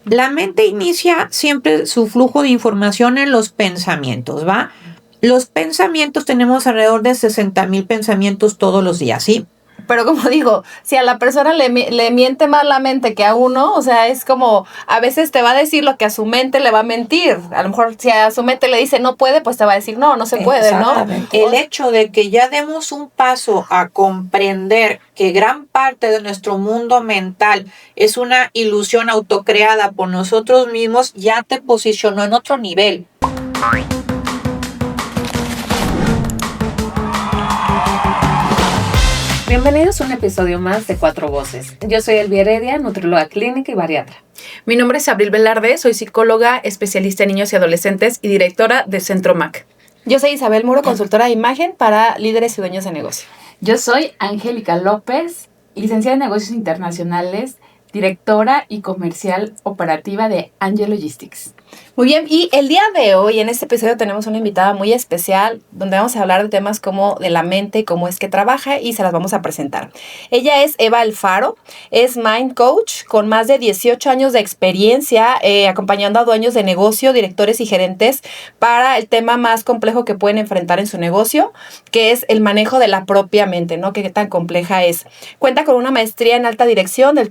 La mente inicia siempre su flujo de información en los pensamientos, ¿va? Los pensamientos, tenemos alrededor de 60,000 pensamientos todos los días, ¿sí? Pero como digo, si a la persona le miente más la mente que a uno, o sea, es como, a veces te va a decir lo que a su mente le va a mentir. A lo mejor si a su mente le dice no puede, pues te va a decir no se puede, ¿no? El hecho de que ya demos un paso a comprender que gran parte de nuestro mundo mental es una ilusión autocreada por nosotros mismos, ya te posicionó en otro nivel. Bienvenidos a un episodio más de Cuatro Voces. Yo soy Elvia Heredia, nutrióloga clínica y bariatra. Mi nombre es Abril Velarde, soy psicóloga, especialista en niños y adolescentes y directora de Centro MAC. Yo soy Isabel Muro, consultora de imagen para líderes y dueños de negocio. Yo soy Angélica López, licenciada en negocios internacionales, directora y comercial operativa de Angel Logistics. Muy bien, y el día de hoy en este episodio tenemos una invitada muy especial donde vamos a hablar de temas como de la mente, cómo es que trabaja y se las vamos a presentar. Ella es Eva Alfaro, es Mind Coach con más de 18 años de experiencia acompañando a dueños de negocio, directores y gerentes para el tema más complejo que pueden enfrentar en su negocio, que es el manejo de la propia mente, ¿no? Qué tan compleja es. Cuenta con una maestría en alta dirección del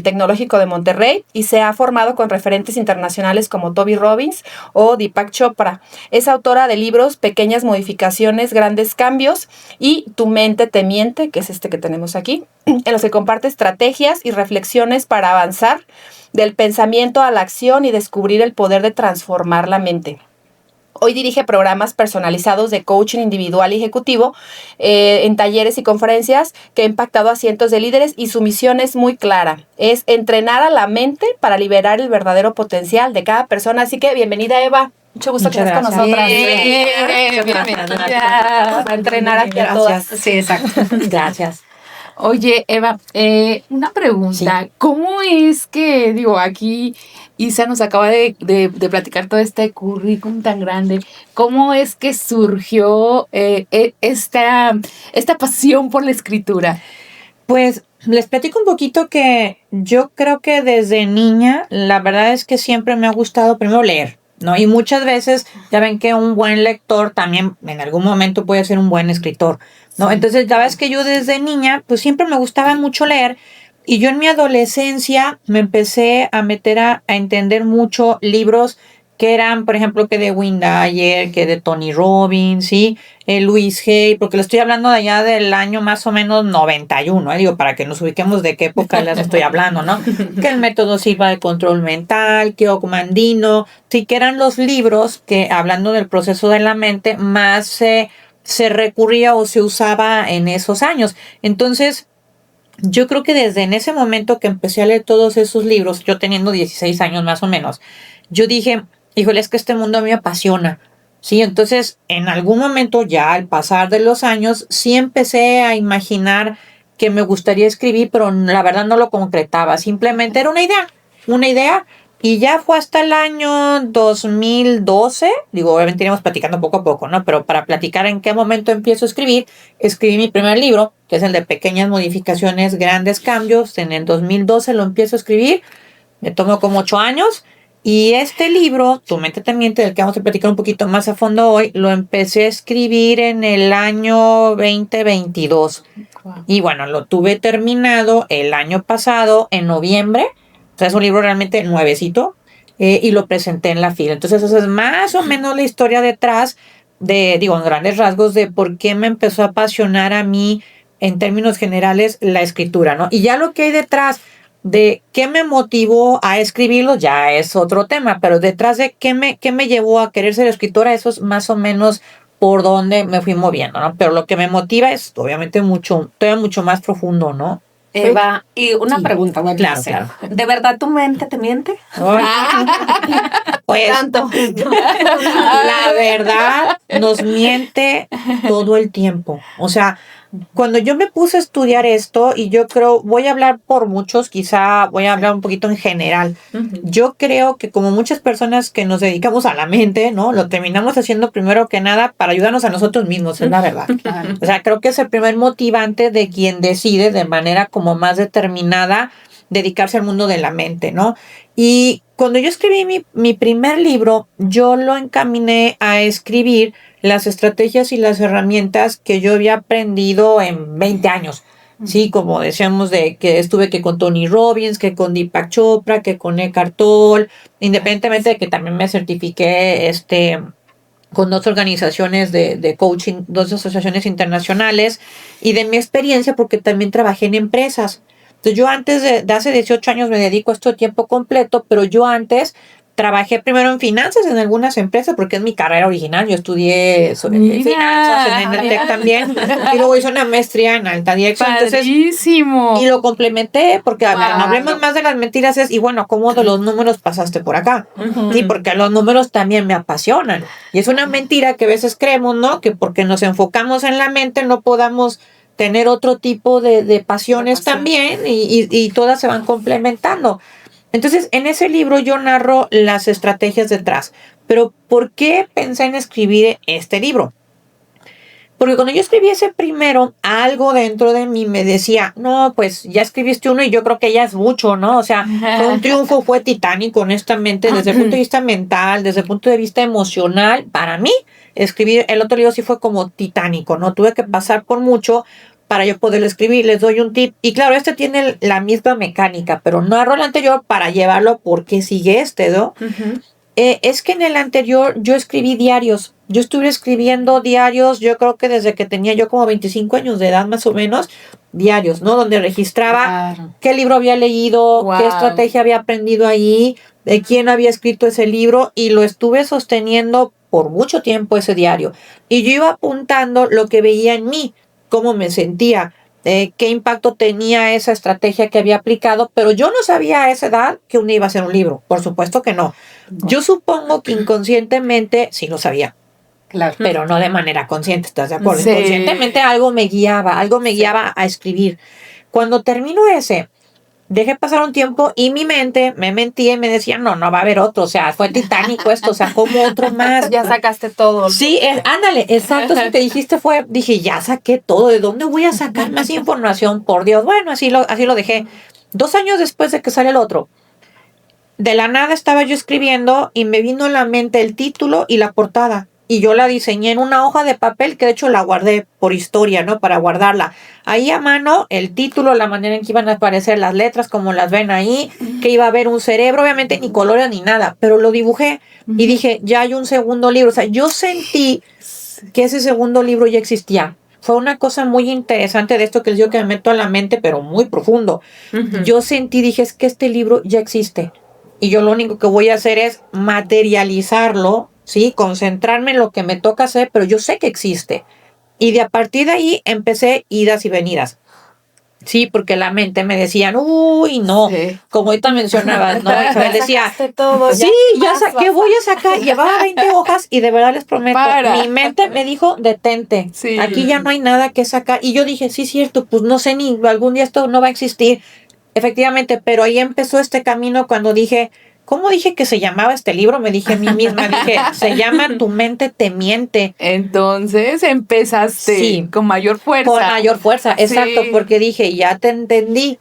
Tecnológico de Monterrey y se ha formado con referentes internacionales como Toby Robbins o Deepak Chopra. Es autora de libros Pequeñas Modificaciones, Grandes Cambios y Tu Mente Te Miente, que es este que tenemos aquí, en los que comparte estrategias y reflexiones para avanzar del pensamiento a la acción y descubrir el poder de transformar la mente. Hoy dirige programas personalizados de coaching individual y ejecutivo en talleres y conferencias que ha impactado a cientos de líderes y su misión es muy clara. Es entrenar a la mente para liberar el verdadero potencial de cada persona. Así que bienvenida, Eva. Mucho gusto que estés con nosotras. Para entrenar aquí a todas. Sí, exacto. Gracias. Oye, Eva, una pregunta. Sí. ¿Cómo es que, aquí Isa nos acaba de platicar todo este currículum tan grande? ¿Cómo es que surgió esta pasión por la escritura? Pues les platico un poquito que yo creo que desde niña, la verdad es que siempre me ha gustado primero leer, ¿no? Y muchas veces ya ven que un buen lector también en algún momento puede ser un buen escritor, ¿no? Sí. Entonces, la verdad es que yo desde niña, pues siempre me gustaba mucho leer. Y yo en mi adolescencia me empecé a meter a entender mucho libros que eran, por ejemplo, que de Wayne Dyer, que de Tony Robbins, ¿sí? Louise Hay, porque le estoy hablando de allá del año más o menos 91, digo, para que nos ubiquemos de qué época les estoy hablando, ¿no? Que el método Silva de control mental, que Ogmandino, sí, que eran los libros que, hablando del proceso de la mente, más se recurría o se usaba en esos años. Entonces, yo creo que desde en ese momento que empecé a leer todos esos libros, yo teniendo 16 años más o menos, yo dije, híjole, es que este mundo a mí me apasiona, ¿sí? Entonces, en algún momento ya al pasar de los años, sí empecé a imaginar que me gustaría escribir, pero la verdad no lo concretaba, simplemente era una idea, y ya fue hasta el año 2012, obviamente iremos platicando poco a poco, ¿no? Pero para platicar en qué momento empiezo a escribí mi primer libro, que es el de Pequeñas Modificaciones, Grandes Cambios. En el 2012 lo empiezo a escribir, me tomó como 8 años, y este libro, Tu Mente Te Miente, del que vamos a platicar un poquito más a fondo hoy, lo empecé a escribir en el año 2022. Wow. Y bueno, lo tuve terminado el año pasado, en noviembre. O sea, es un libro realmente nuevecito y lo presenté en la FIL. Entonces, esa es más o menos la historia detrás de, en grandes rasgos, de por qué me empezó a apasionar a mí, en términos generales, la escritura, ¿no? Y ya lo que hay detrás de qué me motivó a escribirlo ya es otro tema, pero detrás de qué me llevó a querer ser escritora, eso es más o menos por donde me fui moviendo, ¿no? Pero lo que me motiva es obviamente todavía mucho más profundo, ¿no? Eva, y una pregunta, bueno, claro. ¿De verdad tu mente te miente? Pues, tanto. La verdad nos miente todo el tiempo. O sea, cuando yo me puse a estudiar esto, y yo creo, voy a hablar por muchos, quizá voy a hablar un poquito en general. Yo creo que como muchas personas que nos dedicamos a la mente, ¿no? Lo terminamos haciendo primero que nada para ayudarnos a nosotros mismos, es la verdad. O sea, creo que es el primer motivante de quien decide de manera como más determinada dedicarse al mundo de la mente, ¿no? Y cuando yo escribí mi primer libro, yo lo encaminé a escribir las estrategias y las herramientas que yo había aprendido en 20 años. Sí, como decíamos, de que estuve que con Tony Robbins, que con Deepak Chopra, que con Eckhart Tolle, independientemente de que también me certifiqué con dos organizaciones de coaching, dos asociaciones internacionales, y de mi experiencia porque también trabajé en empresas. Entonces yo antes de hace 18 años me dedico a esto de tiempo completo, pero yo antes trabajé primero en finanzas en algunas empresas porque es mi carrera original. Yo estudié finanzas en Enatec también y luego hice una maestría en alta dirección. Padrísimo. Y lo complementé porque, a ver, no hablemos más de las mentiras, y bueno, ¿cómo de los números pasaste por acá? Sí, porque los números también me apasionan. Y es una mentira que a veces creemos, ¿no? Que porque nos enfocamos en la mente no podamos tener otro tipo de pasiones también y todas se van complementando. Entonces, en ese libro yo narro las estrategias detrás. Pero, ¿por qué pensé en escribir este libro? Porque cuando yo escribí ese primero, algo dentro de mí me decía, no, pues ya escribiste uno y yo creo que ya es mucho, ¿no? O sea, fue un triunfo, fue titánico, honestamente, desde el punto de vista mental, desde el punto de vista emocional. Para mí, escribir el otro libro sí fue como titánico, ¿no? Tuve que pasar por mucho para yo poderlo escribir. Les doy un tip. Y claro, este tiene la misma mecánica, pero narro el anterior para llevarlo porque sigue ¿no? Es que en el anterior yo escribí diarios. Yo estuve escribiendo diarios, yo creo que desde que tenía yo como 25 años de edad más o menos, diarios, ¿no? Donde registraba qué libro había leído, qué estrategia había aprendido ahí, de quién había escrito ese libro, y lo estuve sosteniendo por mucho tiempo ese diario. Y yo iba apuntando lo que veía en mí, cómo me sentía, qué impacto tenía esa estrategia que había aplicado, pero yo no sabía a esa edad que uno iba a hacer un libro, por supuesto que no. Yo supongo que inconscientemente sí lo sabía. Claro. Pero no de manera consciente, ¿estás de acuerdo? Sí. Inconscientemente algo me guiaba a escribir. Cuando termino ese, dejé pasar un tiempo y mi mente me mentía y me decía, no va a haber otro, o sea, fue titánico esto, o sea, como otro más. Ya sacaste todo. Sí, ándale, exacto, eso que dijiste dije, ya saqué todo, ¿de dónde voy a sacar más información? Por Dios, bueno, así lo dejé. 2 años después de que sale el otro, de la nada estaba yo escribiendo y me vino a la mente el título y la portada. Y yo la diseñé en una hoja de papel que de hecho la guardé por historia, ¿no? Para guardarla. Ahí a mano, el título, la manera en que iban a aparecer las letras, como las ven ahí, que iba a haber un cerebro, obviamente ni colores ni nada, pero lo dibujé y dije, ya hay un segundo libro. O sea, yo sentí que ese segundo libro ya existía. Fue una cosa muy interesante de esto que les digo que me meto a la mente, pero muy profundo. Yo dije, es que este libro ya existe. Y yo lo único que voy a hacer es materializarlo, ¿sí? Concentrarme en lo que me toca hacer, pero yo sé que existe. Y a partir de ahí empecé idas y venidas. Sí, porque la mente me decían, uy, no, como ahorita mencionabas, ¿no? Isabel decía, todo, sí, ya saqué, voy a sacar, llevaba 20 hojas y de verdad les prometo, mi mente me dijo, detente, aquí ya no hay nada que sacar. Y yo dije, sí, cierto, pues no sé, ni algún día esto no va a existir. Efectivamente, pero ahí empezó este camino cuando dije, ¿cómo dije que se llamaba este libro? Me dije a mí misma, se llama Tu mente te miente. Entonces empezaste con mayor fuerza. Con mayor fuerza, exacto, porque dije, ya te entendí,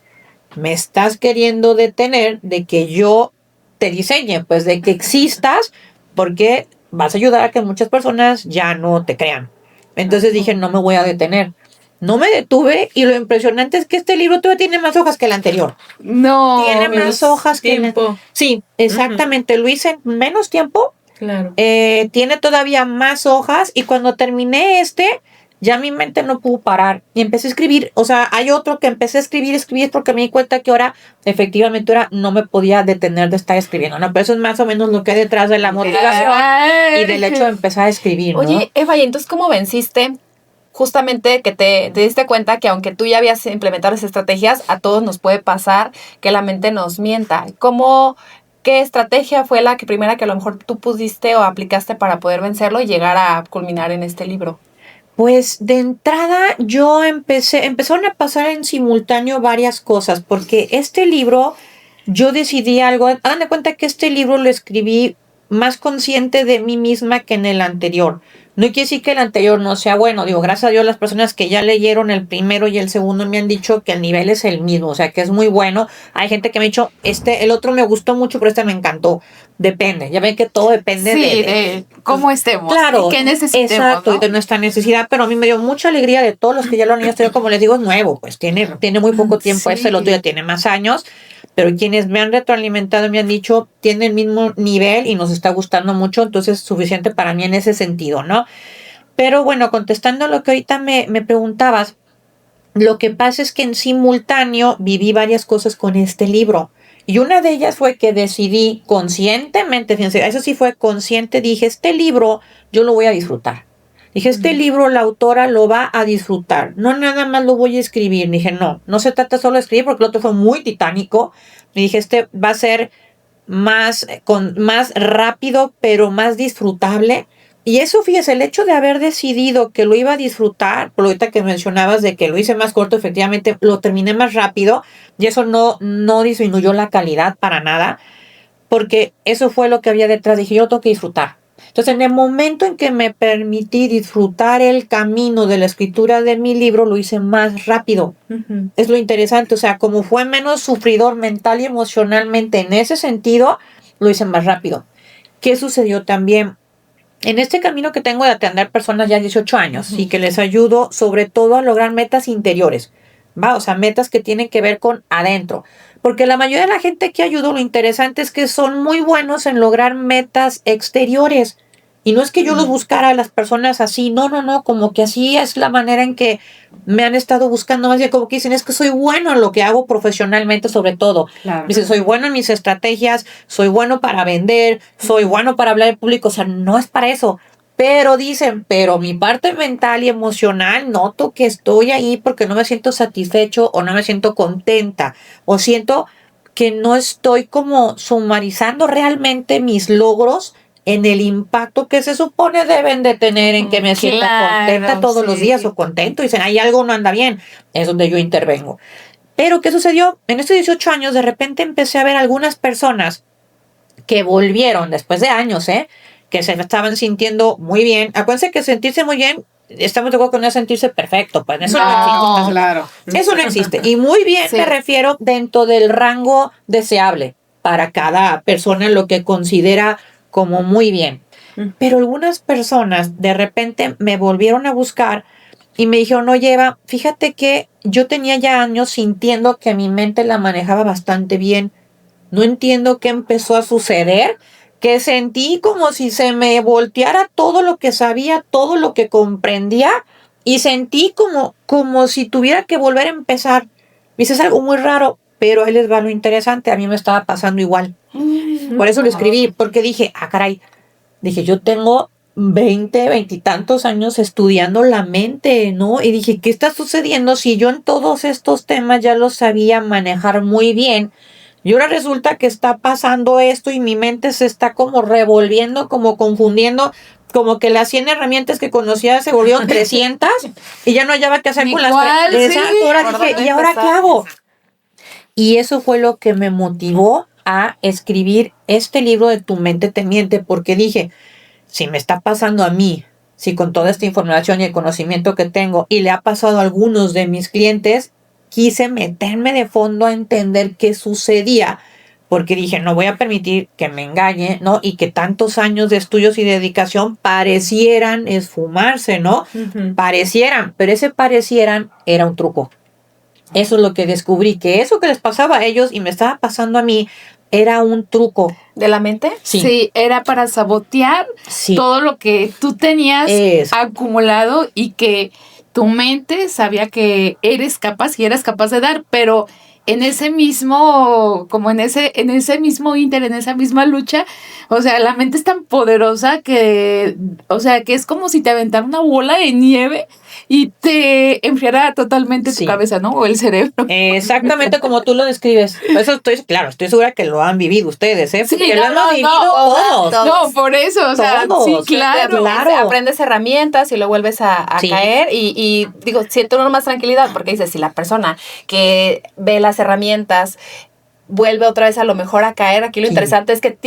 me estás queriendo detener de que yo te diseñe, pues de que existas, porque vas a ayudar a que muchas personas ya no te crean. Entonces dije, no me voy a detener. No me detuve y lo impresionante es que este libro todavía tiene más hojas que el anterior. No. Tiene más hojas que el... Sí, exactamente. Lo hice en menos tiempo. Claro. Tiene todavía más hojas y cuando terminé ya mi mente no pudo parar y empecé a escribir. O sea, hay otro que empecé a escribir porque me di cuenta que efectivamente no me podía detener de estar escribiendo, ¿no? Pero eso es más o menos lo que hay detrás de la motivación y del hecho de empezar a escribir, ¿no? Oye, Eva, ¿y entonces cómo venciste? Justamente que te diste cuenta que aunque tú ya habías implementado las estrategias, a todos nos puede pasar que la mente nos mienta. ¿Qué estrategia fue la primera que a lo mejor tú pudiste o aplicaste para poder vencerlo y llegar a culminar en este libro? Pues de entrada yo empezaron a pasar en simultáneo varias cosas, porque este libro yo decidí algo, hagan de cuenta que este libro lo escribí más consciente de mí misma que en el anterior. No quiere decir que el anterior no sea bueno. Digo, gracias a Dios las personas que ya leyeron el primero y el segundo me han dicho que el nivel es el mismo, o sea, que es muy bueno. Hay gente que me ha dicho, el otro me gustó mucho, pero este me encantó. Depende. Ya ven que todo depende de cómo estemos. Claro. ¿Qué necesitemos? Exacto, ¿no? y de nuestra necesidad. Pero a mí me dio mucha alegría de todos los que ya lo han leído. Como les digo, es nuevo, pues tiene muy poco tiempo. Sí. El otro ya tiene más años. Pero quienes me han retroalimentado me han dicho, tiene el mismo nivel y nos está gustando mucho, entonces es suficiente para mí en ese sentido, ¿no? Pero bueno, contestando lo que ahorita me preguntabas, lo que pasa es que en simultáneo viví varias cosas con este libro. Y una de ellas fue que decidí conscientemente, fíjense, eso sí fue consciente, dije, este libro yo lo voy a disfrutar. Dije, este libro la autora lo va a disfrutar, no nada más lo voy a escribir. Dije, no se trata solo de escribir porque el otro fue muy titánico. Y dije, este va a ser más rápido, pero más disfrutable. Y eso, fíjese, el hecho de haber decidido que lo iba a disfrutar, por lo ahorita que mencionabas de que lo hice más corto, efectivamente lo terminé más rápido y eso no disminuyó la calidad para nada, porque eso fue lo que había detrás. Dije, yo lo tengo que disfrutar. Entonces, en el momento en que me permití disfrutar el camino de la escritura de mi libro, lo hice más rápido. Uh-huh. Es lo interesante, o sea, como fue menos sufridor mental y emocionalmente en ese sentido, lo hice más rápido. ¿Qué sucedió también? En este camino que tengo de atender personas ya 18 años, uh-huh, y que les ayudo sobre todo a lograr metas interiores, ¿va? O sea, metas que tienen que ver con adentro. Porque la mayoría de la gente que ayudo, lo interesante es que son muy buenos en lograr metas exteriores. Y no es que yo los buscara a las personas así, no, como que así es la manera en que me han estado buscando, más bien como que dicen, es que soy bueno en lo que hago profesionalmente sobre todo. Claro. Dicen, soy bueno en mis estrategias, soy bueno para vender, soy bueno para hablar en público, o sea, no es para eso. Pero dicen, pero mi parte mental y emocional noto que estoy ahí porque no me siento satisfecho o no me siento contenta o siento que no estoy como sumarizando realmente mis logros en el impacto que se supone deben de tener en que me sienta contenta todos los días o contento. Dicen, hay algo no anda bien, es donde yo intervengo. Pero ¿qué sucedió? En estos 18 años de repente empecé a ver algunas personas que volvieron después de años, que se estaban sintiendo muy bien. Acuérdense que sentirse muy bien, estamos de acuerdo con no sentirse perfecto, pues eso no existe. Claro. Eso no existe. Y muy bien me refiero dentro del rango deseable para cada persona, lo que considera como muy bien. Pero algunas personas de repente me volvieron a buscar y me dijeron, oye, Eva, fíjate que yo tenía ya años sintiendo que mi mente la manejaba bastante bien. No entiendo qué empezó a suceder, que sentí como si se me volteara todo lo que sabía, todo lo que comprendía, y sentí como si tuviera que volver a empezar. Dice, es algo muy raro, pero ahí les va lo interesante, a mí me estaba pasando igual. Por eso lo escribí, porque dije, caray, dije, yo tengo 20 y tantos años estudiando la mente, ¿no? Y dije, ¿qué está sucediendo si yo en todos estos temas ya los sabía manejar muy bien? Y ahora resulta que está pasando esto y mi mente se está como revolviendo, como confundiendo, como que las 100 herramientas que conocía se volvieron 300 y ya no hallaba qué hacer con las 3. Ahora dije, ¿y ahora qué hago? Y eso fue lo que me motivó a escribir este libro de Tu mente te miente, porque dije, si me está pasando a mí, si con toda esta información y el conocimiento que tengo y le ha pasado a algunos de mis clientes, quise meterme de fondo a entender qué sucedía, porque dije, no voy a permitir que me engañe, ¿no? Y que tantos años de estudios y dedicación parecieran esfumarse, ¿no? Uh-huh. Parecieran, pero ese parecieran era un truco. Eso es lo que descubrí, que eso que les pasaba a ellos y me estaba pasando a mí era un truco. ¿De la mente? Sí, era para sabotear todo lo que tú tenías acumulado y que tu mente sabía que eres capaz y eras capaz de dar, pero en ese mismo, como en ese mismo ínter, en esa misma lucha, o sea, la mente es tan poderosa que, o sea, que es como si te aventara una bola de nieve y te enfriara totalmente tu cabeza, ¿no? O el cerebro. Exactamente como tú lo describes. Por eso estoy segura que lo han vivido ustedes, ¿eh? Porque lo han vivido todos. No, por eso, o sea, todos. Sí, claro. Aprendes herramientas y lo vuelves a caer y digo, siento uno más tranquilidad porque dices, si la persona que ve las herramientas vuelve otra vez a lo mejor a caer. Aquí lo interesante es que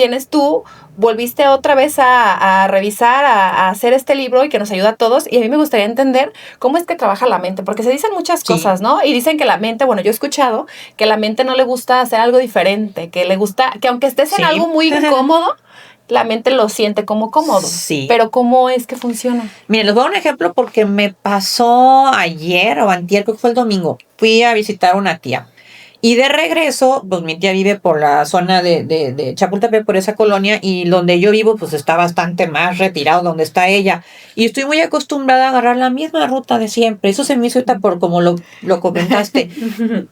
volviste otra vez a revisar, a hacer este libro y que nos ayuda a todos. Y a mí me gustaría entender cómo es que trabaja la mente, porque se dicen muchas cosas, ¿no? Y dicen que la mente, bueno, yo he escuchado que la mente no le gusta hacer algo diferente, que le gusta, que aunque estés en algo muy incómodo, la mente lo siente como cómodo. Sí. Pero ¿cómo es que funciona? Miren, les voy a dar un ejemplo porque me pasó ayer o antier, creo que fue el domingo. Fui a visitar a una tía. Y de regreso, pues mi tía vive por la zona de Chapultepec, por esa colonia, y donde yo vivo, pues está bastante más retirado donde está ella. Y estoy muy acostumbrada a agarrar la misma ruta de siempre. Eso se me hizo ahorita por como lo comentaste.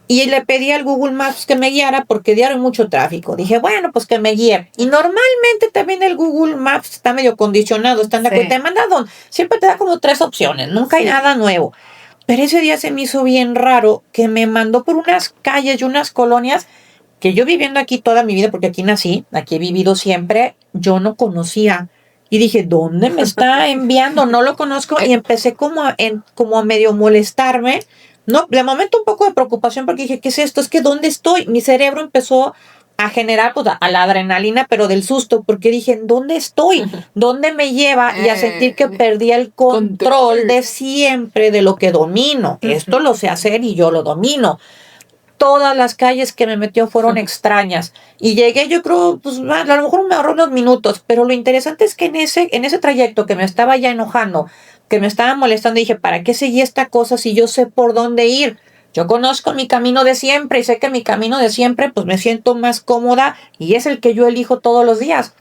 Y le pedí al Google Maps que me guiara porque diario hay mucho tráfico. Dije, bueno, pues que me guíe. Y normalmente también el Google Maps está medio condicionado, te manda siempre te da como 3 opciones, nunca hay nada nuevo. Pero ese día se me hizo bien raro que me mandó por unas calles y unas colonias que yo viviendo aquí toda mi vida, porque aquí nací, aquí he vivido siempre, yo no conocía. Y dije, ¿dónde me está enviando? No lo conozco. Y empecé como a medio molestarme. No, de momento un poco de preocupación porque dije, ¿qué es esto? Es que ¿dónde estoy? Mi cerebro empezó a generar pues, a la adrenalina, pero del susto, porque dije, ¿dónde estoy? ¿Dónde me lleva? Y a sentir que perdí el control de siempre de lo que domino. Esto lo sé hacer y yo lo domino. Todas las calles que me metió fueron extrañas. Y llegué, yo creo, pues a lo mejor me ahorró unos minutos, pero lo interesante es que en ese trayecto que me estaba ya enojando, que me estaba molestando, dije, ¿para qué seguí esta cosa si yo sé por dónde ir? Yo conozco mi camino de siempre y sé que mi camino de siempre pues me siento más cómoda y es el que yo elijo todos los días.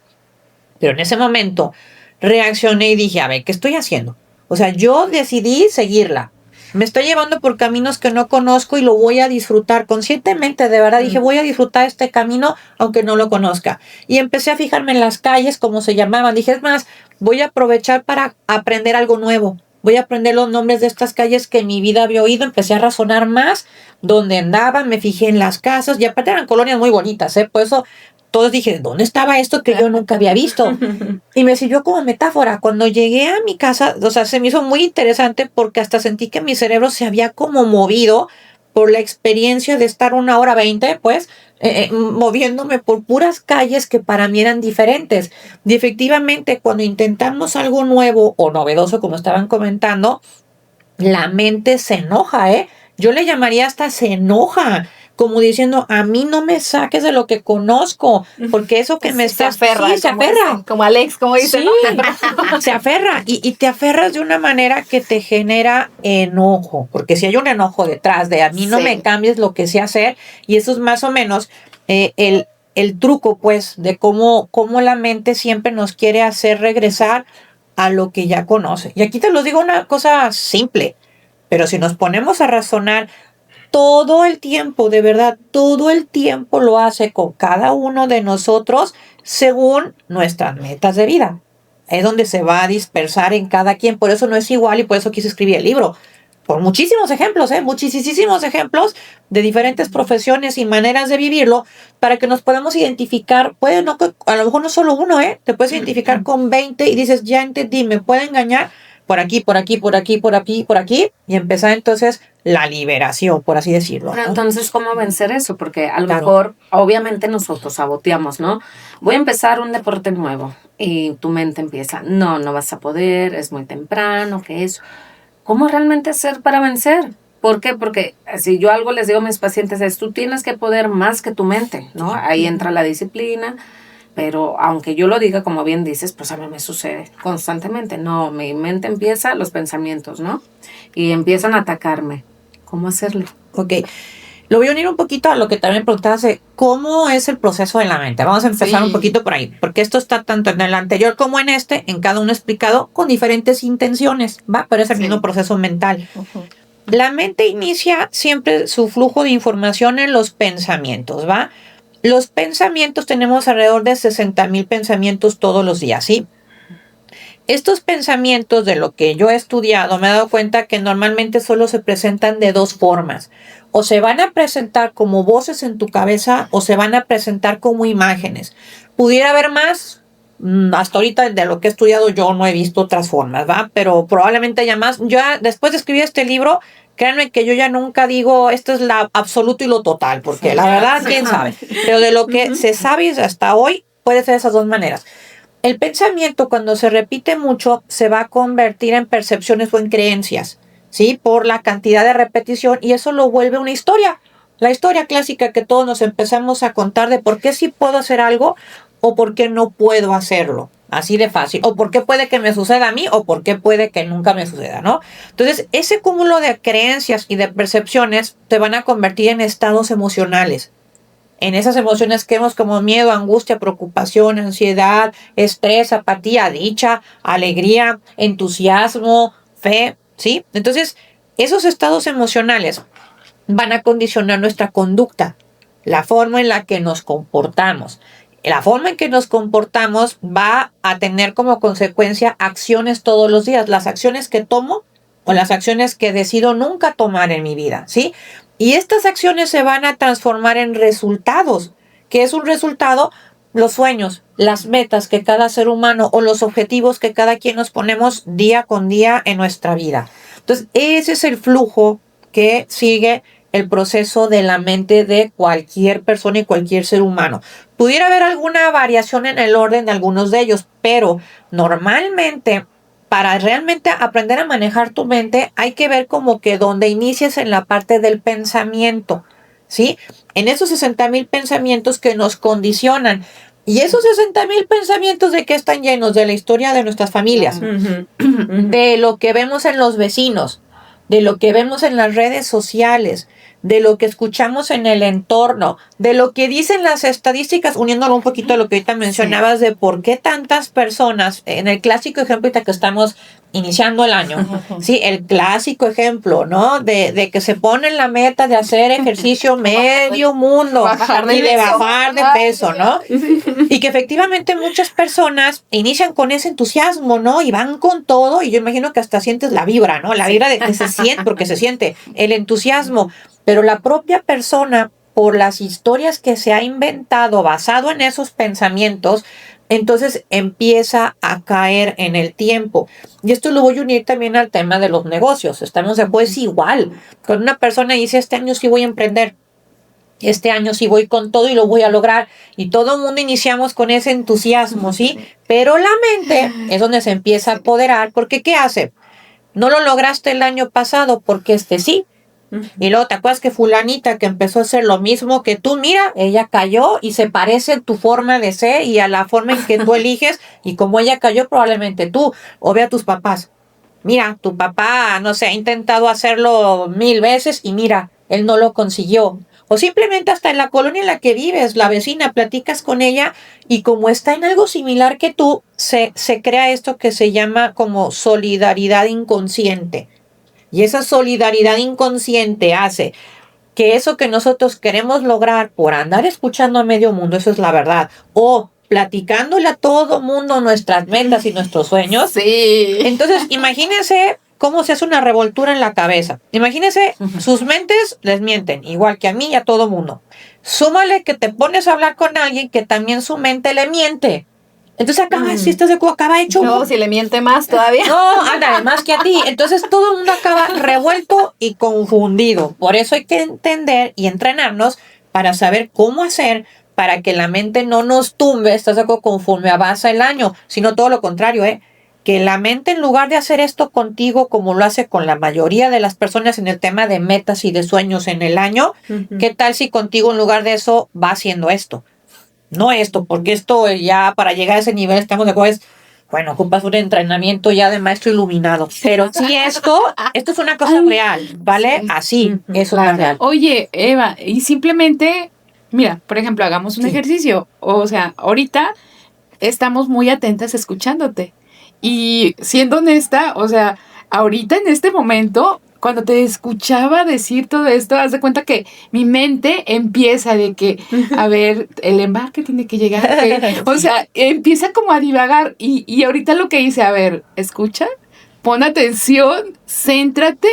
Pero en ese momento reaccioné y dije, a ver, ¿qué estoy haciendo? O sea, yo decidí seguirla. Me estoy llevando por caminos que no conozco y lo voy a disfrutar conscientemente, de verdad. Dije, voy a disfrutar este camino aunque no lo conozca. Y empecé a fijarme en las calles, como se llamaban. Dije, es más, voy a aprovechar para aprender algo nuevo. Voy a aprender los nombres de estas calles que en mi vida había oído. Empecé a razonar más dónde andaban, me fijé en las casas. Y aparte eran colonias muy bonitas, ¿eh? Por eso todos dije, ¿dónde estaba esto que yo nunca había visto? Y me sirvió como metáfora. Cuando llegué a mi casa, o sea, se me hizo muy interesante porque hasta sentí que mi cerebro se había como movido por la experiencia de estar 1 hora 20, pues, moviéndome por puras calles que para mí eran diferentes. Y efectivamente, cuando intentamos algo nuevo o novedoso, como estaban comentando, la mente se enoja, ¿eh? Yo le llamaría hasta se enoja, como diciendo, a mí no me saques de lo que conozco, porque eso que me está... Se aferra. Sí, se aferra. Como Alex, como dice. Sí, se aferra y te aferras de una manera que te genera enojo, porque si hay un enojo detrás de a mí no me cambies lo que sé hacer, y eso es más o menos el truco, pues, de cómo la mente siempre nos quiere hacer regresar a lo que ya conoce. Y aquí te lo digo una cosa simple, pero si nos ponemos a razonar, todo el tiempo, de verdad, todo el tiempo lo hace con cada uno de nosotros según nuestras metas de vida. Es donde se va a dispersar en cada quien, por eso no es igual y por eso quise escribir el libro. Por muchísimos ejemplos, muchísimos ejemplos de diferentes profesiones y maneras de vivirlo para que nos podamos identificar. Puede no, a lo mejor no solo uno, te puedes identificar con 20 y dices, ya entendí, me puede engañar por aquí, por aquí, por aquí, por aquí, por aquí, y empezar entonces la liberación, por así decirlo. Pero entonces, ¿cómo vencer eso? Porque a lo mejor, obviamente nosotros saboteamos, ¿no? Voy a empezar un deporte nuevo y tu mente empieza, no vas a poder, es muy temprano, ¿qué es? ¿Cómo realmente hacer para vencer? ¿Por qué? Porque si yo algo les digo a mis pacientes es, tú tienes que poder más que tu mente, ¿no? Ahí entra la disciplina. Pero aunque yo lo diga, como bien dices, pues a mí me sucede constantemente. No, mi mente empieza, los pensamientos, ¿no? Y empiezan a atacarme. ¿Cómo hacerle? Ok. Lo voy a unir un poquito a lo que también preguntabas de cómo es el proceso de la mente. Vamos a empezar un poquito por ahí, porque esto está tanto en el anterior como en este, en cada uno explicado con diferentes intenciones, ¿va? Pero es el mismo proceso mental. La mente inicia siempre su flujo de información en los pensamientos, ¿va? Los pensamientos, tenemos alrededor de 60,000 pensamientos todos los días, ¿sí? Estos pensamientos, de lo que yo he estudiado, me he dado cuenta que normalmente solo se presentan de 2 formas. O se van a presentar como voces en tu cabeza o se van a presentar como imágenes. Pudiera haber más, hasta ahorita de lo que he estudiado yo no he visto otras formas, ¿va? Pero probablemente haya más. Yo después de escribir este libro créanme que yo ya nunca digo esto es la absoluto y lo total, porque la verdad, quién sabe. Pero de lo que se sabe hasta hoy, puede ser de esas dos maneras. El pensamiento, cuando se repite mucho, se va a convertir en percepciones o en creencias, ¿sí? Por la cantidad de repetición, y eso lo vuelve una historia. La historia clásica que todos nos empezamos a contar de por qué sí puedo hacer algo o por qué no puedo hacerlo. Así de fácil. O por qué puede que me suceda a mí o por qué puede que nunca me suceda, ¿no? Entonces, ese cúmulo de creencias y de percepciones te van a convertir en estados emocionales. En esas emociones que vemos como miedo, angustia, preocupación, ansiedad, estrés, apatía, dicha, alegría, entusiasmo, fe, ¿sí? Entonces, esos estados emocionales van a condicionar nuestra conducta, la forma en la que nos comportamos. La forma en que nos comportamos va a tener como consecuencia acciones todos los días, las acciones que tomo o las acciones que decido nunca tomar en mi vida, ¿sí? Y estas acciones se van a transformar en resultados. ¿Qué es un resultado? Los sueños, las metas que cada ser humano o los objetivos que cada quien nos ponemos día con día en nuestra vida. Entonces, ese es el flujo que sigue el proceso de la mente de cualquier persona y cualquier ser humano. Pudiera haber alguna variación en el orden de algunos de ellos, pero normalmente para realmente aprender a manejar tu mente hay que ver como que donde inicies en la parte del pensamiento, ¿sí? En esos 60,000 pensamientos que nos condicionan. Y esos 60,000 pensamientos, ¿de qué están llenos? De la historia de nuestras familias, de lo que vemos en los vecinos, de lo que vemos en las redes sociales, de lo que escuchamos en el entorno, de lo que dicen las estadísticas, uniéndolo un poquito a lo que ahorita mencionabas, de por qué tantas personas, en el clásico ejemplo ahorita que estamos iniciando el año, sí, el clásico ejemplo, ¿no? De que se ponen la meta de hacer ejercicio medio mundo y de bajar de peso, ¿no? Y que efectivamente muchas personas inician con ese entusiasmo, ¿no? Y van con todo, y yo imagino que hasta sientes la vibra, ¿no? La vibra de que se siente, porque se siente el entusiasmo, pero la propia persona, por las historias que se ha inventado basado en esos pensamientos, entonces empieza a caer en el tiempo. Y esto lo voy a unir también al tema de los negocios. Estamos pues igual. Cuando una persona dice, este año sí voy a emprender, este año sí voy con todo y lo voy a lograr. Y todo el mundo iniciamos con ese entusiasmo, ¿sí? Pero la mente es donde se empieza a apoderar, porque ¿qué hace? No lo lograste el año pasado porque sí. Y luego te acuerdas que fulanita que empezó a hacer lo mismo que tú, mira, ella cayó y se parece a tu forma de ser y a la forma en que tú eliges, y como ella cayó probablemente tú, o ve a tus papás. Mira, tu papá, no sé, ha intentado hacerlo 1000 veces y mira, él no lo consiguió. O simplemente hasta en la colonia en la que vives, la vecina, platicas con ella y como está en algo similar que tú, se crea esto que se llama como solidaridad inconsciente. Y esa solidaridad inconsciente hace que eso que nosotros queremos lograr por andar escuchando a medio mundo, eso es la verdad, o platicándole a todo mundo nuestras metas y nuestros sueños. Sí. Entonces, imagínense cómo se hace una revoltura en la cabeza. Imagínense, sus mentes les mienten, igual que a mí y a todo mundo. Súmale que te pones a hablar con alguien que también su mente le miente. Entonces acaba, si estás de acuerdo, acaba hecho. No, si le miente más todavía. No, anda, más que a ti. Entonces todo el mundo acaba revuelto y confundido. Por eso hay que entender y entrenarnos para saber cómo hacer para que la mente no nos tumbe, estás de acuerdo, conforme avanza el año, sino todo lo contrario, que la mente, en lugar de hacer esto contigo como lo hace con la mayoría de las personas en el tema de metas y de sueños en el año, ¿qué tal si contigo en lugar de eso va haciendo esto? No esto, porque esto ya para llegar a ese nivel estamos de acuerdo, bueno, ocupas un entrenamiento ya de maestro iluminado. Pero sí esto es una cosa real, ¿vale? Así, eso es real. Oye, Eva, y simplemente, mira, por ejemplo, hagamos un ejercicio. O sea, ahorita estamos muy atentas escuchándote. Y siendo honesta, o sea, ahorita en este momento, cuando te escuchaba decir todo esto, haz de cuenta que mi mente empieza de que, a ver, el embarque tiene que llegar. O sea, empieza como a divagar. Y ahorita lo que hice, a ver, escucha, pon atención, céntrate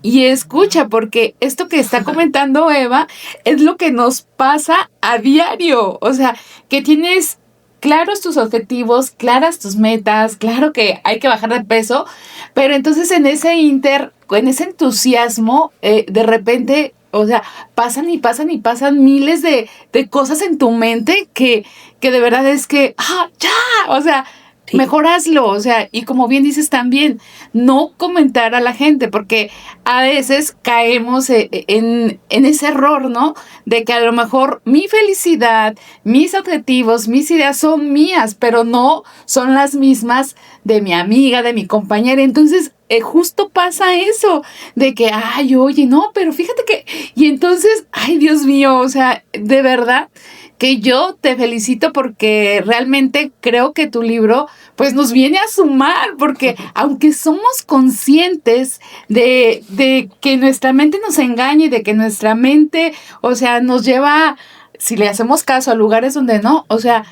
y escucha, porque esto que está comentando Eva es lo que nos pasa a diario. O sea, que tienes claros tus objetivos, claras tus metas, claro que hay que bajar de peso, pero entonces en ese en ese entusiasmo, de repente, o sea, pasan y pasan y pasan miles de cosas en tu mente que de verdad es que, ya, o sea, sí, mejor hazlo, o sea, y como bien dices también, no comentar a la gente, porque a veces caemos en ese error, ¿no? De que a lo mejor mi felicidad, mis objetivos, mis ideas son mías, pero no son las mismas de mi amiga, de mi compañera. Entonces, justo pasa eso, de que, ay, oye, no, pero fíjate que, y entonces, ay, Dios mío, o sea, de verdad que yo te felicito porque realmente creo que tu libro pues nos viene a sumar, porque aunque somos conscientes de que nuestra mente nos engaña y de que nuestra mente, o sea, nos lleva, si le hacemos caso, a lugares donde no, o sea,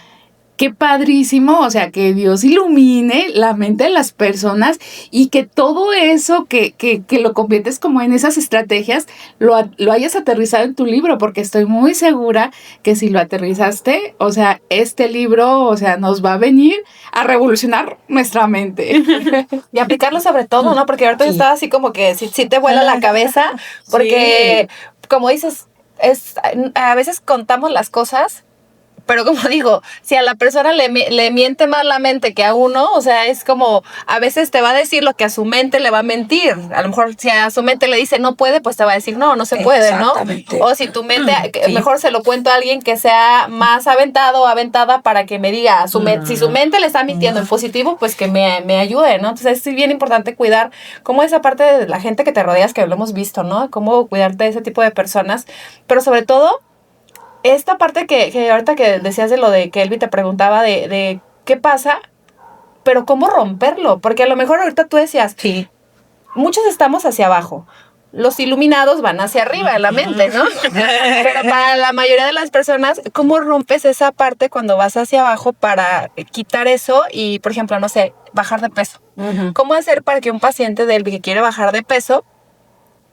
qué padrísimo, o sea, que Dios ilumine la mente de las personas y que todo eso que lo conviertes como en esas estrategias, lo hayas aterrizado en tu libro, porque estoy muy segura que si lo aterrizaste, o sea, este libro, o sea, nos va a venir a revolucionar nuestra mente. Y aplicarlo sobre todo, ¿no? Porque ahorita yo estaba así como que sí te vuela la cabeza, porque, como dices, a veces contamos las cosas, pero como digo, si a la persona le miente más la mente que a uno, o sea, es como, a veces te va a decir lo que a su mente le va a mentir. A lo mejor si a su mente le dice no puede, pues te va a decir no se puede, ¿no? O si tu mente, mejor se lo cuento a alguien que sea más aventado o aventada para que me diga, si su mente le está mintiendo en positivo, pues que me ayude, ¿no? Entonces es bien importante cuidar como esa parte de la gente que te rodeas, que lo hemos visto, ¿no? Cómo cuidarte de ese tipo de personas, pero sobre todo, esta parte que ahorita que decías de lo de que Elvi te preguntaba de qué pasa, pero cómo romperlo, porque a lo mejor ahorita tú decías, muchos estamos hacia abajo, los iluminados van hacia arriba en la mente, ¿no? Pero para la mayoría de las personas, ¿cómo rompes esa parte cuando vas hacia abajo para quitar eso y, por ejemplo, no sé, bajar de peso? ¿Cómo hacer para que un paciente de Elvi que quiere bajar de peso,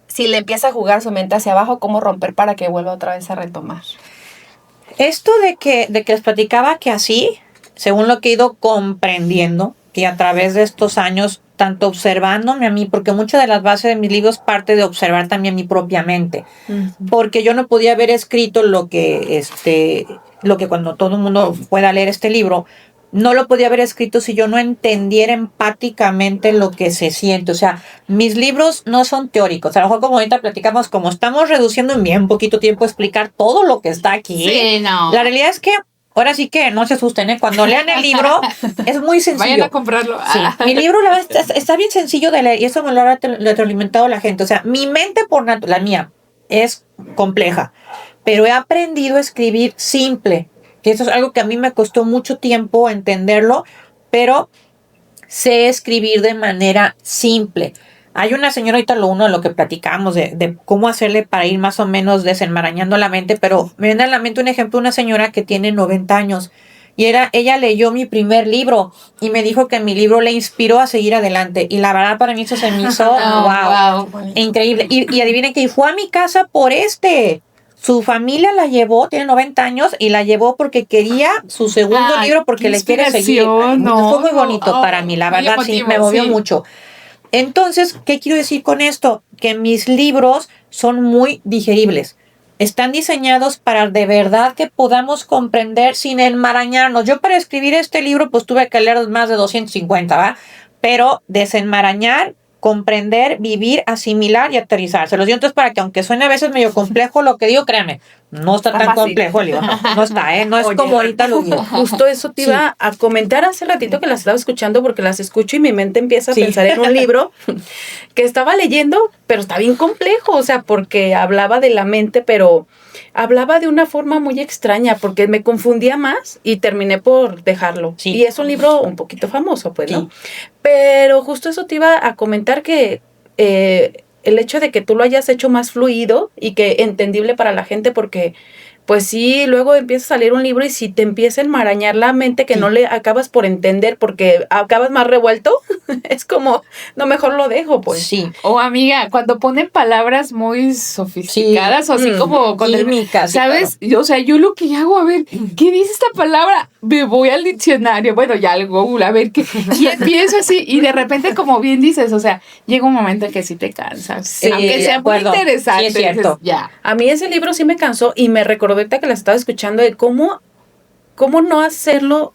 si le empieza a jugar su mente hacia abajo, cómo romper para que vuelva otra vez a retomar? Esto de que les platicaba que así, según lo que he ido comprendiendo, que a través de estos años, tanto observándome a mí, porque muchas de las bases de mis libros parte de observar también mi propia mente, porque yo no podía haber escrito lo que cuando todo el mundo pueda leer este libro, no lo podía haber escrito si yo no entendiera empáticamente lo que se siente. O sea, mis libros no son teóricos. A lo mejor como ahorita platicamos, como estamos reduciendo en bien poquito tiempo a explicar todo lo que está aquí. Sí, no. La realidad es que, ahora sí que no se asusten, ¿eh? Cuando lean el libro es muy sencillo. Vayan a comprarlo. Sí, mi libro la verdad, está bien sencillo de leer y eso me lo ha retroalimentado la gente. O sea, mi mente la mía es compleja, pero he aprendido a escribir simple. Que eso es algo que a mí me costó mucho tiempo entenderlo, pero sé escribir de manera simple. Hay una señora, ahorita lo que platicamos de cómo hacerle para ir más o menos desenmarañando la mente, pero me viene a la mente un ejemplo de una señora que tiene 90 años y ella leyó mi primer libro y me dijo que mi libro le inspiró a seguir adelante y la verdad para mí eso se me hizo wow, increíble. Y adivinen que fue a mi casa por su familia la llevó, tiene 90 años, y la llevó porque quería su segundo libro, porque le quiere seguir. Fue muy bonito para mí, la verdad, sí, me movió mucho. Entonces, ¿qué quiero decir con esto? Que mis libros son muy digeribles. Están diseñados para de verdad que podamos comprender sin enmarañarnos. Yo para escribir este libro, pues tuve que leer más de 250, ¿va? Pero desenmarañar, comprender, vivir, asimilar y aterrizar. Se los digo entonces para que aunque suene a veces medio complejo lo que digo, créanme, no está tan complejo el libro, no está, no es como ahorita lo digo. Justo eso te iba a comentar hace ratito que las estaba escuchando porque las escucho y mi mente empieza a pensar en un libro que estaba leyendo, pero está bien complejo, o sea, porque hablaba de la mente, pero hablaba de una forma muy extraña porque me confundía más y terminé por dejarlo. Sí. Y es un libro un poquito famoso, pues, ¿no? Pero justo eso te iba a comentar que el hecho de que tú lo hayas hecho más fluido y que entendible para la gente porque pues sí, luego empieza a salir un libro y si te empieza a enmarañar la mente que no le acabas por entender porque acabas más revuelto, es como, no, mejor lo dejo, pues. Sí. O amiga, cuando ponen palabras muy sofisticadas o así como con químicas, ¿sabes? Claro. O sea, yo lo que hago, a ver, ¿qué dice esta palabra? me voy al diccionario, bueno, ya al Google, a ver qué, y empiezo así, y de repente, como bien dices, o sea, llega un momento en que sí te cansas, Sí, aunque de sea muy acuerdo. interesante, Sí, es cierto. dices, ya. A mí ese libro sí me cansó y me recordó ahorita que la estaba escuchando de cómo no hacerlo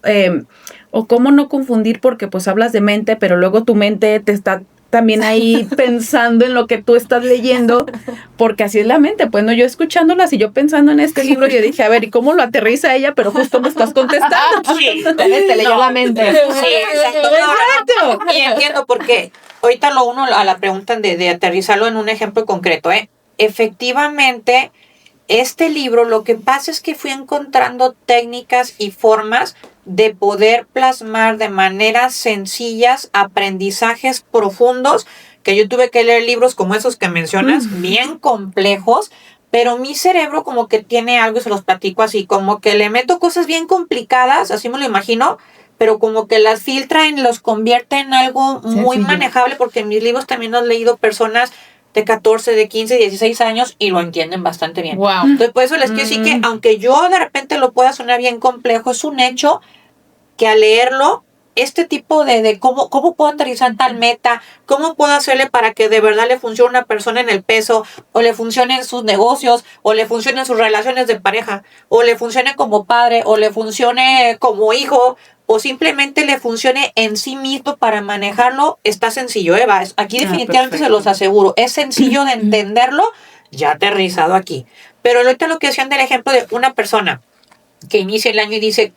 o cómo no confundir, porque pues hablas de mente, pero luego tu mente te está también ahí pensando en lo que tú estás leyendo, porque así es la mente, pues no, yo escuchándolas y yo pensando en este libro, yo dije, a ver, ¿y cómo lo aterriza ella? Pero justo me estás contestando. Sí. Te leyó la mente. Sí, exacto. No, y entiendo porque ahorita lo uno a la pregunta de aterrizarlo en un ejemplo concreto, efectivamente, este libro lo que pasa es que fui encontrando técnicas y formas de poder plasmar de maneras sencillas aprendizajes profundos, que yo tuve que leer libros como esos que mencionas, bien complejos, pero mi cerebro como que tiene algo, y se los platico así, como que le meto cosas bien complicadas, así me lo imagino, pero como que las filtra y los convierte en algo muy Sencillo. manejable, porque en mis libros también los he leído personas de 14, de 15, 16 años y lo entienden bastante bien. Wow. Entonces, por eso les quiero decir que aunque yo de repente lo pueda sonar bien complejo, es un hecho que al leerlo, este tipo de cómo puedo aterrizar tal meta, cómo puedo hacerle para que de verdad le funcione a una persona en el peso, o le funcione en sus negocios, o le funcione en sus relaciones de pareja, o le funcione como padre, o le funcione como hijo, o simplemente le funcione en sí mismo para manejarlo, está sencillo, Eva. Aquí definitivamente se los aseguro. Es sencillo de entenderlo, ya aterrizado aquí. Pero ahorita lo que decían del ejemplo de una persona que inicia el año y dice,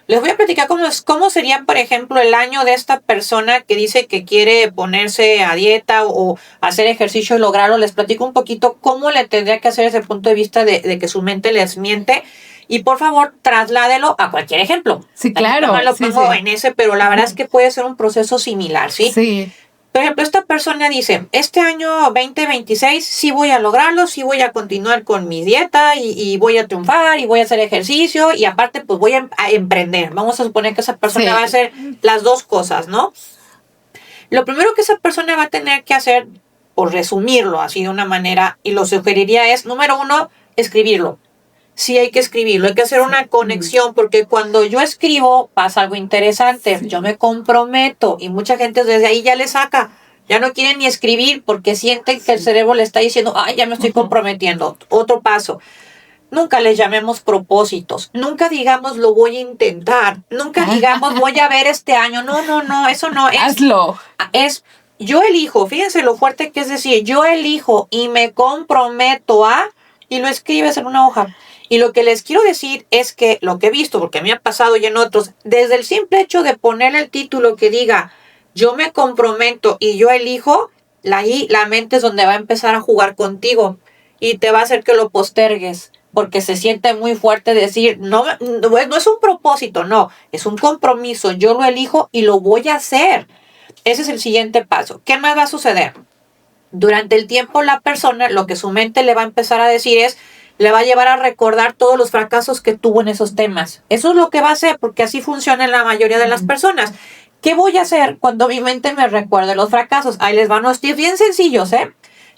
les voy a platicar cómo sería, por ejemplo, el año de esta persona que dice que quiere ponerse a dieta o hacer ejercicio y lograrlo. Les platico un poquito cómo le tendría que hacer desde el punto de vista de que su mente les miente. Y por favor, trasládelo a cualquier ejemplo. Sí, claro. No lo Sí, pongo sí. en ese, pero la verdad es que puede ser un proceso similar, ¿sí? Sí. Por ejemplo, esta persona dice, este año 2026 sí voy a lograrlo, sí voy a continuar con mi dieta y voy a triunfar y voy a hacer ejercicio y aparte pues voy a emprender. Vamos a suponer que esa persona Sí. va a hacer las dos cosas, ¿no? Lo primero que esa persona va a tener que hacer, por resumirlo así de una manera, y lo sugeriría es, número 1, escribirlo. Sí hay que escribirlo, hay que hacer una conexión, porque cuando yo escribo pasa algo interesante, yo me comprometo y mucha gente desde ahí ya le saca, ya no quieren ni escribir porque sienten que el cerebro le está diciendo, ay, ya me estoy comprometiendo. Otro paso, nunca les llamemos propósitos, nunca digamos lo voy a intentar, nunca digamos voy a ver este año, no, eso no es. Hazlo. Es yo elijo, fíjense lo fuerte que es decir, yo elijo y me comprometo a, y lo escribes en una hoja. Y lo que les quiero decir es que lo que he visto, porque me ha pasado y en otros, desde el simple hecho de poner el título que diga, yo me comprometo y yo elijo, ahí la mente es donde va a empezar a jugar contigo y te va a hacer que lo postergues, porque se siente muy fuerte decir, no es un propósito, no, es un compromiso, yo lo elijo y lo voy a hacer. Ese es el siguiente paso. ¿Qué más va a suceder? Durante el tiempo la persona, lo que su mente le va a empezar a decir es, le va a llevar a recordar todos los fracasos que tuvo en esos temas. Eso es lo que va a hacer, porque así funciona en la mayoría de las personas. ¿Qué voy a hacer cuando mi mente me recuerde los fracasos? Ahí les van unos tips bien sencillos,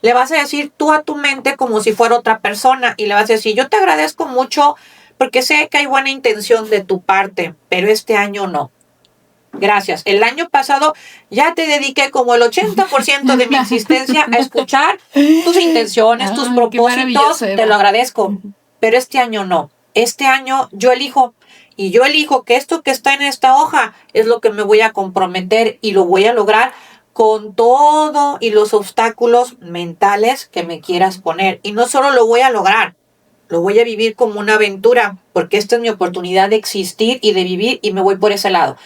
Le vas a decir tú a tu mente como si fuera otra persona y le vas a decir, yo te agradezco mucho porque sé que hay buena intención de tu parte, pero este año no. Gracias. El año pasado ya te dediqué como el 80% de mi existencia a escuchar tus intenciones, tus propósitos. Te lo agradezco. Pero este año no. Este año yo elijo. Y yo elijo que esto que está en esta hoja es lo que me voy a comprometer y lo voy a lograr con todo y los obstáculos mentales que me quieras poner. Y no solo lo voy a lograr, lo voy a vivir como una aventura, porque esta es mi oportunidad de existir y de vivir y me voy por ese lado.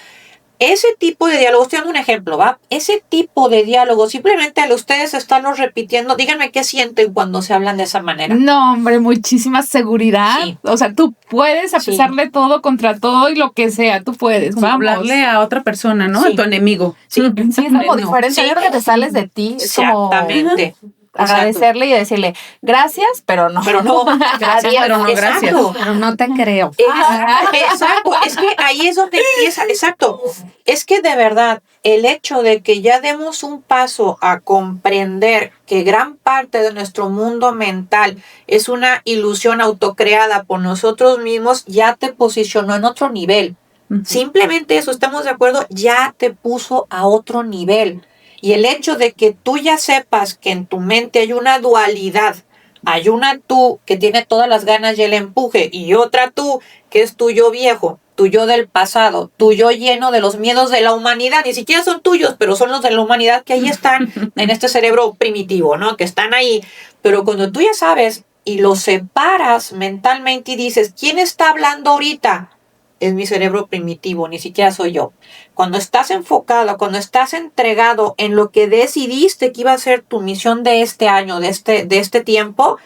Ese tipo de diálogo, estoy dando un ejemplo, ¿va? Ese tipo de diálogo, simplemente al ustedes estarlo repitiendo, díganme qué sienten cuando se hablan de esa manera. No, hombre, muchísima seguridad. Sí. O sea, tú puedes, a pesar de todo, contra todo y lo que sea, tú puedes. Como Vamos. hablarle a otra persona, ¿no? Sí. A tu enemigo. Sí, es como diferente. Sí. Yo creo que te sales de ti. Es como... Exactamente. agradecerle y decirle gracias, pero no. Pero no, Gracias, pero no gracias. Exacto. Pero no te creo. Exacto, es que ahí es donde empieza, exacto. Es que de verdad, el hecho de que ya demos un paso a comprender que gran parte de nuestro mundo mental es una ilusión autocreada por nosotros mismos, ya te posicionó en otro nivel. Simplemente eso, estamos de acuerdo, ya te puso a otro nivel. Y el hecho de que tú ya sepas que en tu mente hay una dualidad, hay una tú que tiene todas las ganas y el empuje, y otra tú que es tu yo viejo, tu yo del pasado, tu yo lleno de los miedos de la humanidad, ni siquiera son tuyos, pero son los de la humanidad que ahí están en este cerebro primitivo, ¿no? Que están ahí. Pero cuando tú ya sabes y los separas mentalmente y dices, ¿quién está hablando ahorita? Es mi cerebro primitivo, ni siquiera soy yo. Cuando estás enfocado, cuando estás entregado en lo que decidiste que iba a ser tu misión de este año, de este tiempo,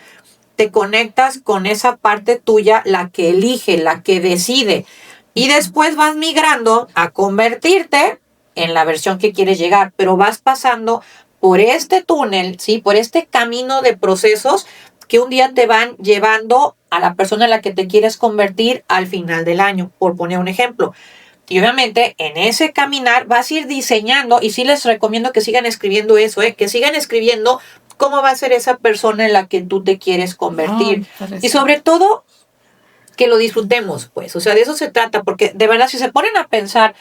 te conectas con esa parte tuya, la que elige, la que decide. Y después vas migrando a convertirte en la versión que quieres llegar, pero vas pasando por este túnel, ¿sí? Por este camino de procesos que un día te van llevando a la persona en la que te quieres convertir al final del año, por poner un ejemplo. Y obviamente en ese caminar vas a ir diseñando, y sí les recomiendo que sigan escribiendo eso, que sigan escribiendo cómo va a ser esa persona en la que tú te quieres convertir. Y sobre todo, que lo disfrutemos, pues. O sea, de eso se trata, porque de verdad, si se ponen a pensar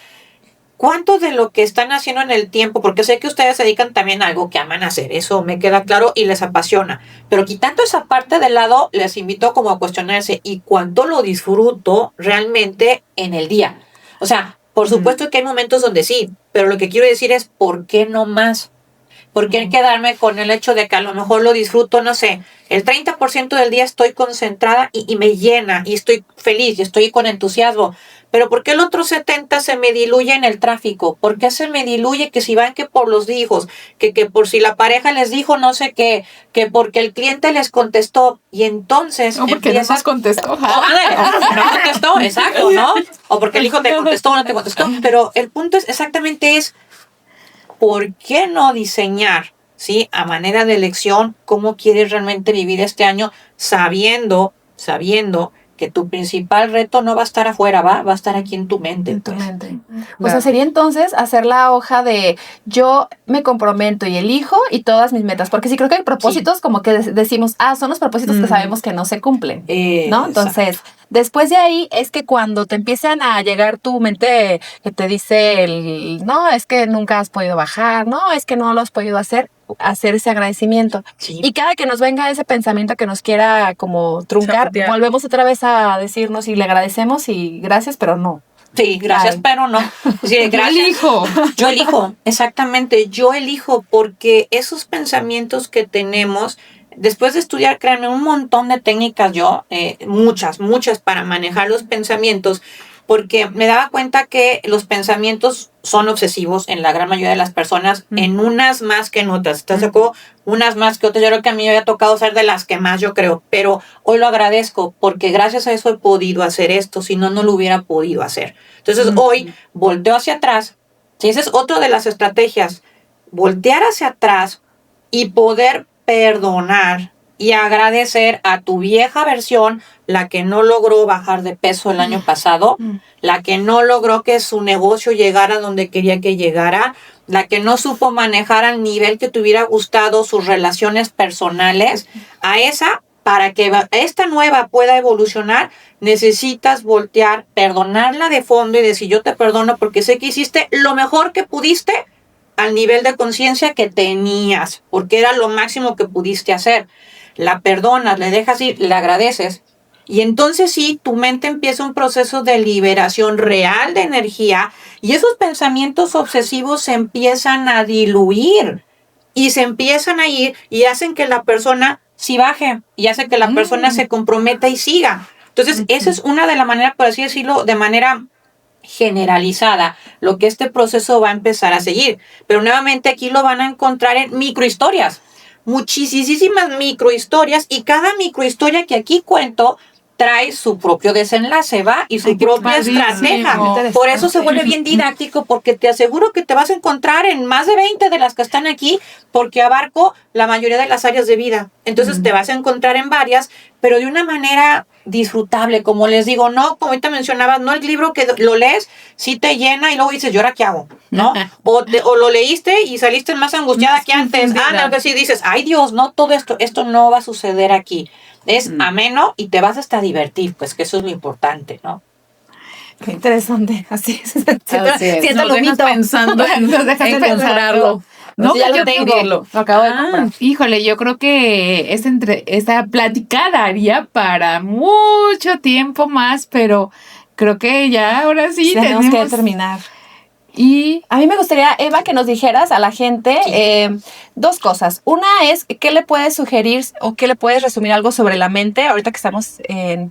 cuánto de lo que están haciendo en el tiempo, porque sé que ustedes se dedican también a algo que aman hacer, eso me queda claro y les apasiona, pero quitando esa parte de lado, les invito como a cuestionarse, ¿y cuánto lo disfruto realmente en el día? O sea, por supuesto que hay momentos donde sí, pero lo que quiero decir es, ¿por qué no más? ¿Por qué quedarme con el hecho de que a lo mejor lo disfruto, no sé, el 30% del día estoy concentrada y me llena y estoy feliz y estoy con entusiasmo? Pero ¿por qué el otro 70% se me diluye en el tráfico? ¿Por qué se me diluye que si van que por los hijos, que por si la pareja les dijo no sé qué, que porque el cliente les contestó y entonces No, porque no nos contestó. No contestó, exacto, ¿no? O porque el hijo te contestó o no te contestó. Pero el punto es exactamente ¿por qué no diseñar, sí, a manera de elección cómo quieres realmente vivir este año sabiendo que tu principal reto no va a estar afuera, va a estar aquí en tu mente? En tu mente. O sea, sería entonces hacer la hoja de yo me comprometo y elijo y todas mis metas, porque sí creo que hay propósitos como que decimos, son los propósitos que sabemos que no se cumplen, ¿no? Entonces, después de ahí es que cuando te empiezan a llegar tu mente que te dice no, es que nunca has podido bajar, no, es que no lo has podido hacer ese agradecimiento. Sí. Y cada que nos venga ese pensamiento que nos quiera como truncar, Sabotear. volvemos otra vez a decirnos y le agradecemos y gracias, pero no. Sí, gracias, Ay. pero no. Sí, gracias. Yo elijo, exactamente, yo elijo, porque esos pensamientos que tenemos, después de estudiar, créanme, un montón de técnicas muchas para manejar los pensamientos, porque me daba cuenta que los pensamientos son obsesivos en la gran mayoría de las personas, en unas más que en otras. ¿Estás de acuerdo? Unas más que otras. Yo creo que a mí me había tocado ser de las que más, yo creo, pero hoy lo agradezco porque gracias a eso he podido hacer esto, si no, no lo hubiera podido hacer. Entonces hoy volteo hacia atrás. ¿Sí? Esa es otra de las estrategias, voltear hacia atrás y poder perdonar y agradecer a tu vieja versión, la que no logró bajar de peso el año pasado, la que no logró que su negocio llegara donde quería que llegara, la que no supo manejar al nivel que te hubiera gustado sus relaciones personales. A esa, para que esta nueva pueda evolucionar, necesitas voltear, perdonarla de fondo y decir, yo te perdono porque sé que hiciste lo mejor que pudiste al nivel de conciencia que tenías, porque era lo máximo que pudiste hacer. La perdonas, le dejas ir, le agradeces, y entonces sí, tu mente empieza un proceso de liberación real de energía, y esos pensamientos obsesivos se empiezan a diluir y se empiezan a ir y hacen que la persona sí baje y hace que la persona se comprometa y siga. Entonces, esa es una de las maneras, por así decirlo, de manera generalizada, lo que este proceso va a empezar a seguir. Pero nuevamente aquí lo van a encontrar en microhistorias, muchísimas microhistorias, y cada microhistoria que aquí cuento trae su propio desenlace, ¿va? Y su Ay, qué propia padrísimo. estrategia. Interesante. Por eso se vuelve bien didáctico, porque te aseguro que te vas a encontrar en más de 20 de las que están aquí, porque abarco la mayoría de las áreas de vida. Entonces te vas a encontrar en varias, pero de una manera disfrutable, como les digo, no, como ahorita mencionabas, no el libro que lo lees, sí te llena y luego dices, ¿y ahora qué hago? ¿No? O lo leíste y saliste más angustiada que antes. No, que sí dices, ay Dios, no, todo esto no va a suceder aquí. Es ameno y te vas hasta a divertir, pues que eso es lo importante, ¿no? Qué interesante. Así es. Así es. Siento Nos lo dejas mito. pensando, nos dejas En pensando. comprarlo. No, Sí, ya yo lo creo tengo. que Lo acabo de comprar. Híjole, yo creo que esta plática daría para mucho tiempo más, pero creo que ya ahora sí Tenemos que tenemos. terminar. Y A mí me gustaría, Eva, que nos dijeras a la gente dos cosas. Una es, ¿qué le puedes sugerir o qué le puedes resumir algo sobre la mente? Ahorita que estamos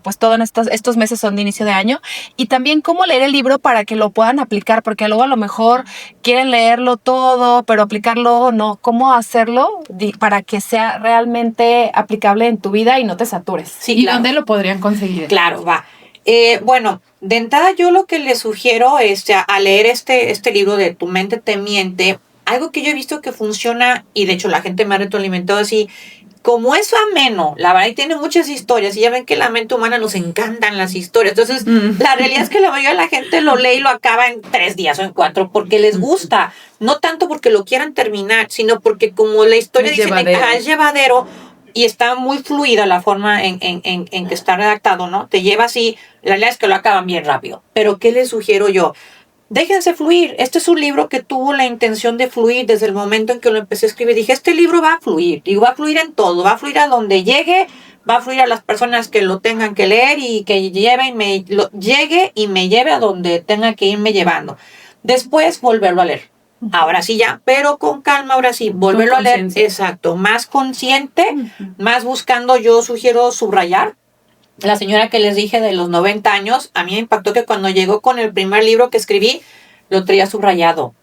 pues todo en estos meses son de inicio de año. Y también cómo leer el libro para que lo puedan aplicar, porque luego a lo mejor quieren leerlo todo, pero aplicarlo no. ¿Cómo hacerlo para que sea realmente aplicable en tu vida y no te satures? Sí, ¿y claro. dónde lo podrían conseguir? Claro, va. Bueno, de entrada yo lo que les sugiero es a leer este libro de Tu mente te miente. Algo que yo he visto que funciona, y de hecho la gente me ha retroalimentado así, como es ameno, la verdad, y tiene muchas historias, y ya ven que la mente humana nos encantan las historias. Entonces, la realidad es que la mayoría de la gente lo lee y lo acaba en 3 días o en 4, porque les gusta. No tanto porque lo quieran terminar, sino porque como la historia Es dice, llevadero. es llevadero, y está muy fluida la forma en que está redactado, ¿no? Te lleva así, la realidad es que lo acaban bien rápido. Pero ¿qué les sugiero yo? Déjense fluir. Este es un libro que tuvo la intención de fluir desde el momento en que lo empecé a escribir. Dije, este libro va a fluir. Digo, va a fluir en todo. Va a fluir a donde llegue. Va a fluir a las personas que lo tengan que leer y que llegue y me lleve a donde tenga que irme llevando. Después, volverlo a leer. Ahora sí ya, pero con calma, ahora sí, volverlo a leer. conciencia. Exacto, más consciente, más buscando, yo sugiero subrayar. La señora que les dije de los 90 años, a mí me impactó que cuando llegó con el primer libro que escribí, lo traía subrayado.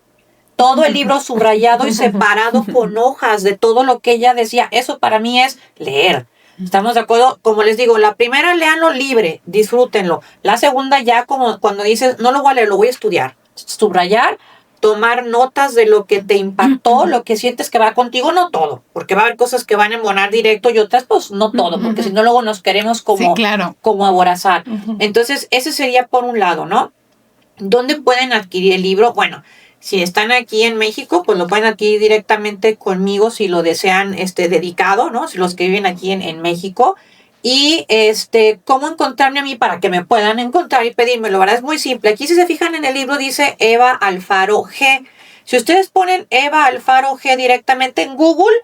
Todo el libro subrayado y separado con hojas de todo lo que ella decía. Eso para mí es leer. ¿Estamos de acuerdo? Como les digo, la primera léanlo libre, disfrútenlo. La segunda ya como cuando dices, no lo voy a leer, lo voy a estudiar. Subrayar, tomar notas de lo que te impactó, lo que sientes que va contigo, no todo, porque va a haber cosas que van a embonar directo y otras pues no todo, porque si no luego nos queremos Sí, como, claro. como aborazar. Entonces ese sería por un lado, ¿no? ¿Dónde pueden adquirir el libro? Bueno, si están aquí en México, pues lo pueden adquirir directamente conmigo si lo desean dedicado, ¿no? Si los que viven aquí en México. Y cómo encontrarme a mí para que me puedan encontrar y pedírmelo. La verdad es muy simple. Aquí si se fijan en el libro dice Eva Alfaro G. Si ustedes ponen Eva Alfaro G directamente en Google,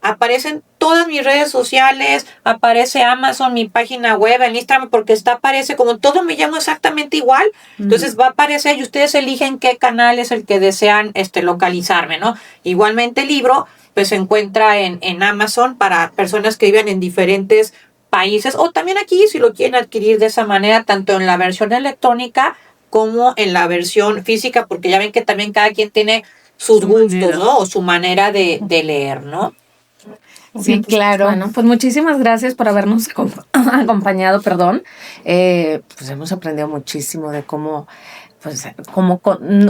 aparecen todas mis redes sociales, aparece Amazon, mi página web, en Instagram, porque aparece como todo me llamo exactamente igual. Entonces va a aparecer y ustedes eligen qué canal es el que desean localizarme, ¿no? Igualmente el libro pues se encuentra en Amazon para personas que viven en diferentes países, o también aquí si lo quieren adquirir de esa manera, tanto en la versión electrónica como en la versión física, porque ya ven que también cada quien tiene sus Su gustos, manera. ¿no? O su manera de leer, ¿no? Sí, claro. Bueno, pues muchísimas gracias por habernos acompañado, perdón. Pues hemos aprendido muchísimo de cómo, pues,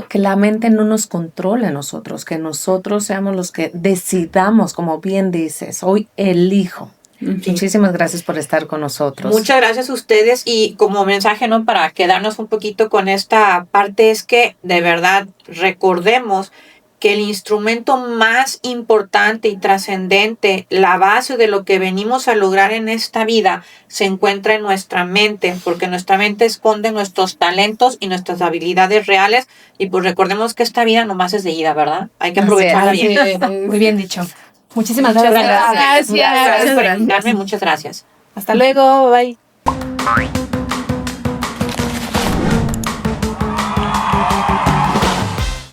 que la mente no nos controle a nosotros, que nosotros seamos los que decidamos, como bien dices, hoy elijo. Muchísimas gracias por estar con nosotros. Muchas gracias a ustedes y como mensaje, ¿no? Para quedarnos un poquito con esta parte es que de verdad recordemos que el instrumento más importante y trascendente, la base de lo que venimos a lograr en esta vida, se encuentra en nuestra mente, porque nuestra mente esconde nuestros talentos y nuestras habilidades reales, y pues recordemos que esta vida nomás es de ida, ¿verdad? Hay que aprovecharla bien. Muy bien dicho. Muchísimas Muchas gracias. gracias. Gracias. Por invitarme, muchas gracias. Hasta luego. Bye.